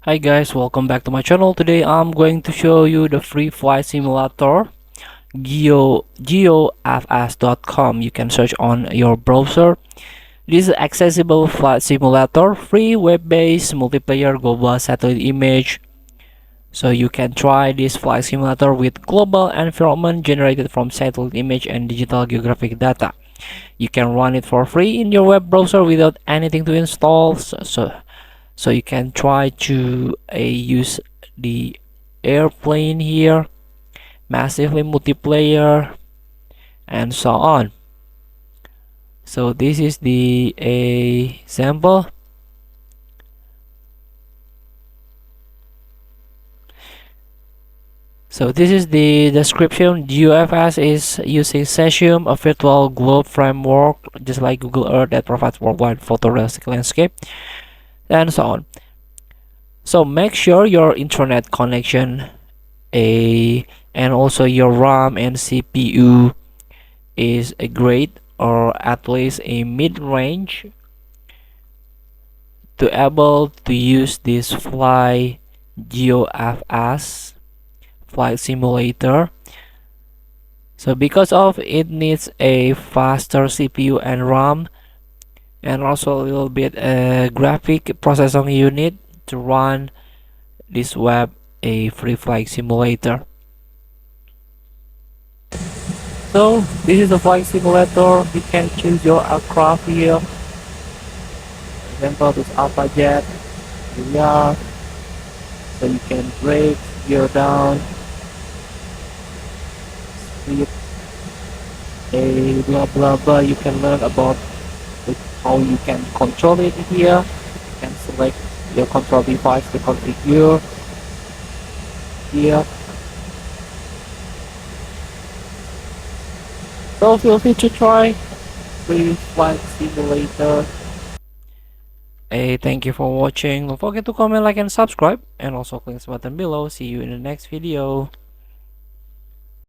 Hi guys, welcome back to my channel. Today I'm going to show you the free flight simulator GeoFS.com. You can search on your browser. This is accessible flight simulator, free web-based multiplayer global satellite image. So you can try this flight simulator with global environment generated from satellite image and digital geographic data. You can run it for free in your web browser without anything to install. So you can try to use the airplane here, massively multiplayer, and so on. So this is the example. So this is the description. GeoFS is using Cesium, a virtual globe framework, just like Google Earth, that provides worldwide photorealistic landscape, and so on. So make sure your internet connection and also your RAM and CPU is a great, or at least a mid-range, to able to use this GeoFS flight simulator. So because of it needs a faster CPU and RAM, and also a little bit graphic processing unit to run this a free flight simulator. So this is the flight simulator. You can choose your aircraft here. For example, this Alpha Jet. Here we are. So you can brake, gear down, speed, a blah blah blah. You can learn about how you can control it here. You can select your control device to configure here. So feel free to try free flight simulator. Hey, thank you for watching. Don't forget to comment, like, and subscribe, and also click this button below. See you in the next video.